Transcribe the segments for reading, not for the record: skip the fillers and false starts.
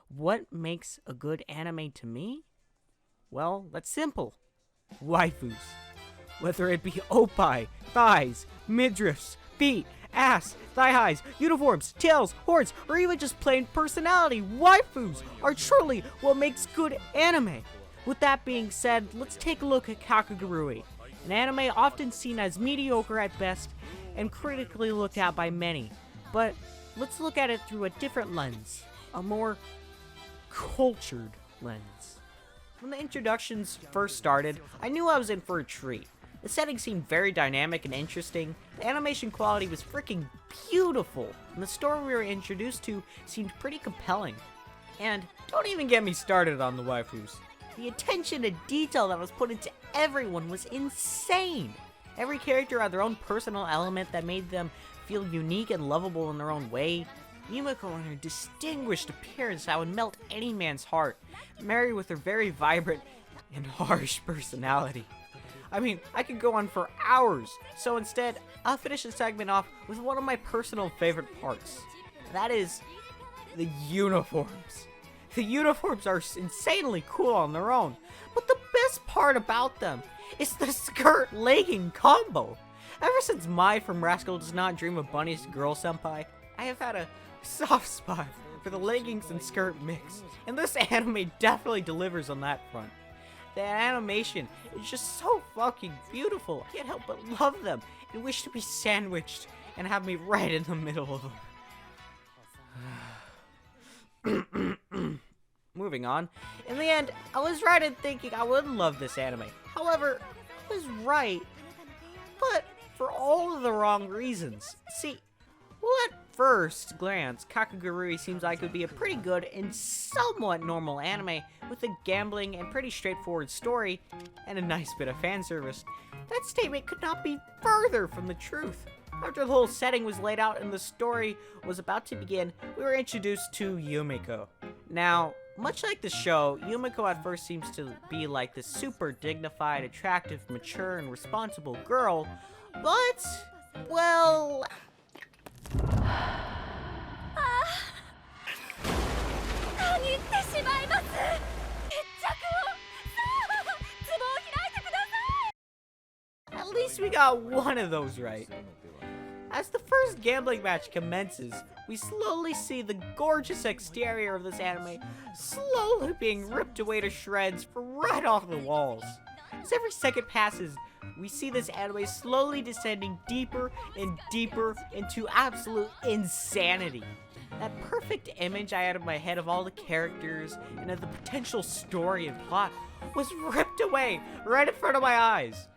What makes a good anime to me? Well, that's simple. Waifus. Whether it be oppai, thighs, midriffs, feet, ass, thigh highs, uniforms, tails, horns, or even just plain personality, waifus are truly what makes good anime. With that being said, let's take a look at Kakegurui, an anime often seen as mediocre at best and critically looked at by many. But let's look at it through a different lens, a more cultured lens. When the introductions first started, I knew I was in for a treat. The setting seemed very dynamic and interesting, the animation quality was freaking beautiful, and the story we were introduced to seemed pretty compelling. And don't even get me started on the waifus. The attention to detail that was put into everyone was insane. Every character had their own personal element that made them feel unique and lovable in their own way. Yumiko and her distinguished appearance that would melt any man's heart, married with her very vibrant and harsh personality. I mean, I could go on for hours, so instead, I'll finish the segment off with one of my personal favorite parts. That is, the uniforms. The uniforms are insanely cool on their own, but the best part about them is the skirt-legging combo. Ever since Mai from Rascal Does Not Dream of Bunny's Girl Senpai, I have had a soft spot for the leggings and skirt mix, and this anime definitely delivers on that front. The animation is just so fucking beautiful. I can't help but love them and wish to be sandwiched and have me right in the middle of them. Moving on. In the end, I was right in thinking I would love this anime. However, I was right, but for all of the wrong reasons. See, well, at first glance, Kakegurui seems like it would be a pretty good and somewhat normal anime with a gambling and pretty straightforward story and a nice bit of fan service. That statement could not be further from the truth. After the whole setting was laid out and the story was about to begin, we were introduced to Yumiko. Now, much like the show, Yumiko at first seems to be like this super dignified, attractive, mature, and responsible girl, but, well... At least we got one of those right. As the first gambling match commences, we slowly see the gorgeous exterior of this anime slowly being ripped away to shreds right off the walls. As every second passes, we see this anime slowly descending deeper and deeper into absolute insanity. That perfect image I had in my head of all the characters and of the potential story and plot was ripped away right in front of my eyes.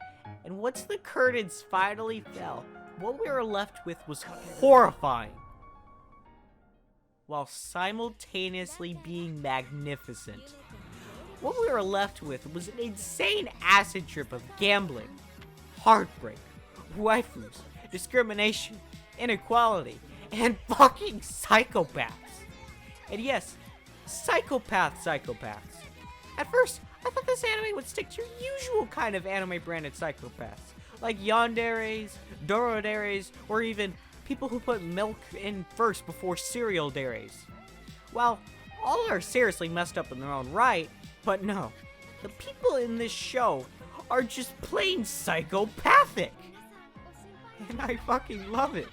And once the curtains finally fell, what we were left with was horrifying, while simultaneously being magnificent. What we were left with was an insane acid trip of gambling, heartbreak, waifus, discrimination, inequality, and fucking psychopaths. And yes, psychopaths. At first, I thought this anime would stick to your usual kind of anime-branded psychopaths, like yanderes, doroderes, or even people who put milk in first before cereal deres. Well, all are seriously messed up in their own right, but no, the people in this show are just plain psychopathic. And I fucking love it.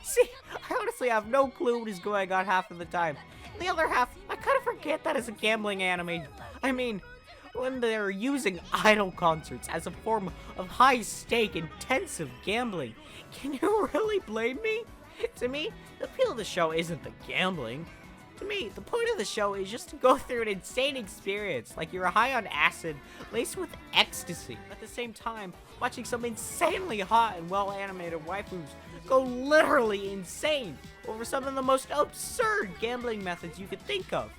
See, I honestly have no clue what is going on half of the time. The other half, I kind of forget that it's a gambling anime. I mean, when they're using idol concerts as a form of high-stake, intensive gambling, can you really blame me? To me, the appeal of the show isn't the gambling. To me, the point of the show is just to go through an insane experience, like you're high on acid, laced with ecstasy. At the same time, watching some insanely hot and well-animated waifus go literally insane over some of the most absurd gambling methods you could think of.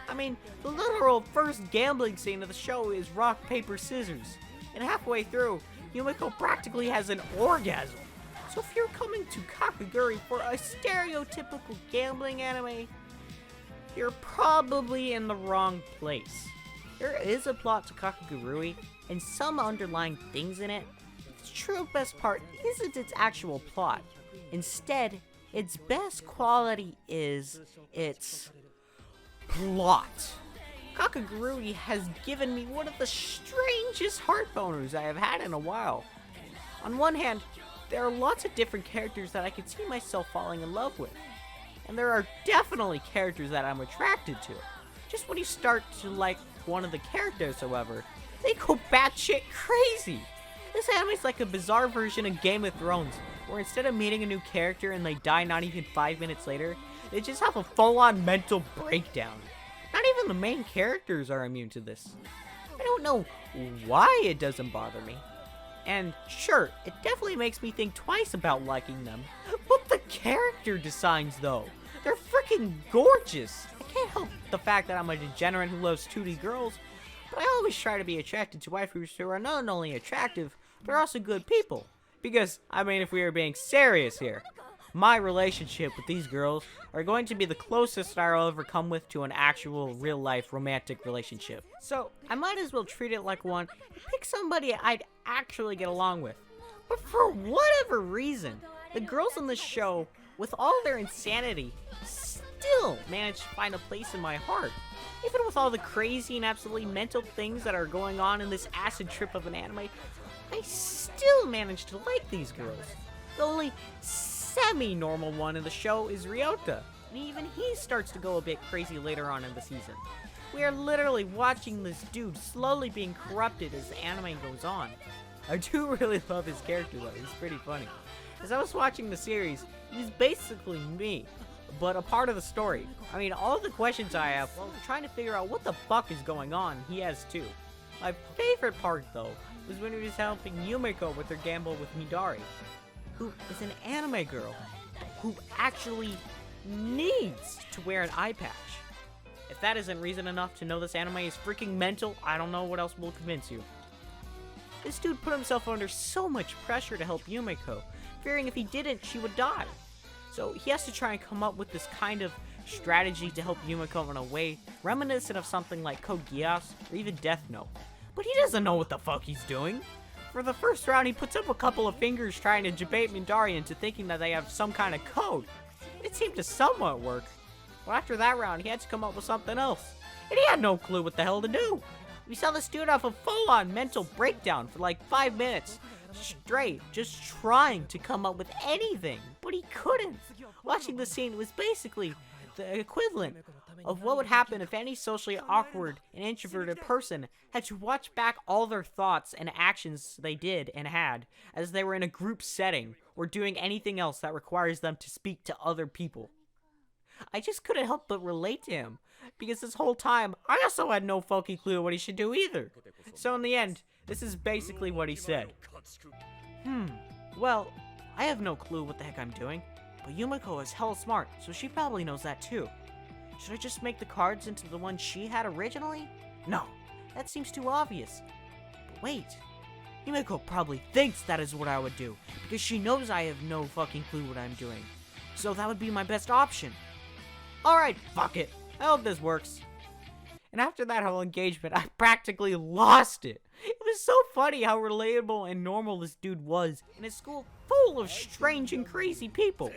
I mean, the literal first gambling scene of the show is rock, paper, scissors, and halfway through, Yumiko practically has an orgasm. So if you're coming to Kakegurui for a stereotypical gambling anime, you're probably in the wrong place. There is a plot to Kakegurui, and some underlying things in it. The true best part isn't its actual plot. Instead, its best quality is its lot. Kakegurui has given me one of the strangest heart boners I have had in a while. On one hand, there are lots of different characters that I could see myself falling in love with. And there are definitely characters that I'm attracted to. Just when you start to like one of the characters, however, they go batshit crazy. This anime is like a bizarre version of Game of Thrones, where instead of meeting a new character and they die not even 5 minutes later, they just have a full-on mental breakdown. Not even the main characters are immune to this. I don't know why it doesn't bother me. And sure, it definitely makes me think twice about liking them. But the character designs though, they're freaking gorgeous. I can't help the fact that I'm a degenerate who loves 2D girls, but I always try to be attracted to waifus who are not only attractive, but also good people. Because, I mean, if we are being serious here, my relationship with these girls are going to be the closest I'll ever come with to an actual real-life romantic relationship. So, I might as well treat it like one and pick somebody I'd actually get along with. But for whatever reason, the girls on this show, with all their insanity, still manage to find a place in my heart. Even with all the crazy and absolutely mental things that are going on in this acid trip of an anime, I still manage to like these girls. The only semi-normal one in the show is Ryota, and even he starts to go a bit crazy later on in the season. We are literally watching this dude slowly being corrupted as the anime goes on. I do really love his character though, he's pretty funny. As I was watching the series, he's basically me, but a part of the story. I mean, all of the questions I have while trying to figure out what the fuck is going on, he has too. My favorite part though, was when he was helping Yumeko with her gamble with Midari, who is an anime girl, who actually needs to wear an eye patch. If that isn't reason enough to know this anime is freaking mental, I don't know what else will convince you. This dude put himself under so much pressure to help Yumeko, fearing if he didn't, she would die. So he has to try and come up with this kind of strategy to help Yumeko in a way reminiscent of something like Code Geass or even Death Note. But he doesn't know what the fuck he's doing. For the first round, he puts up a couple of fingers trying to debate Midari into thinking that they have some kind of code. It seemed to somewhat work. But after that round, he had to come up with something else. And he had no clue what the hell to do. We saw this dude have a full-on mental breakdown for like 5 minutes straight, just trying to come up with anything. But he couldn't. Watching the scene was basically the equivalent of what would happen if any socially awkward and introverted person had to watch back all their thoughts and actions they did and had as they were in a group setting or doing anything else that requires them to speak to other people. I just couldn't help but relate to him, because this whole time, I also had no fucking clue what he should do either. So in the end, this is basically what he said. Well, I have no clue what the heck I'm doing, but Yumeko is hella smart, so she probably knows that too. Should I just make the cards into the one she had originally? No, that seems too obvious. But wait, Yumeko probably thinks that is what I would do, because she knows I have no fucking clue what I'm doing. So that would be my best option. Alright, fuck it. I hope this works. And after that whole engagement, I practically lost it. It was so funny how relatable and normal this dude was in a school full of strange and crazy people.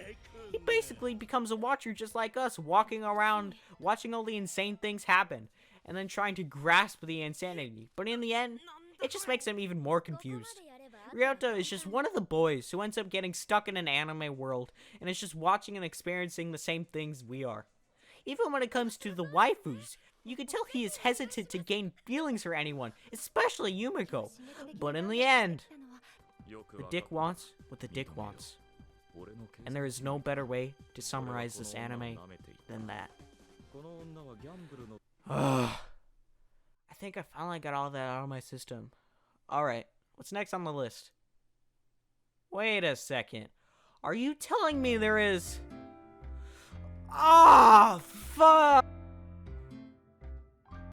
He basically becomes a watcher just like us, walking around, watching all the insane things happen, and then trying to grasp the insanity. But in the end, it just makes him even more confused. Ryota is just one of the boys who ends up getting stuck in an anime world, and is just watching and experiencing the same things we are. Even when it comes to the waifus, you can tell he is hesitant to gain feelings for anyone, especially Yumeko. But in the end, the dick wants what the dick wants. And there is no better way to summarize this anime than that. I think I finally got all that out of my system. Alright, what's next on the list? Wait a second. Are you telling me there is... Ah, fuck!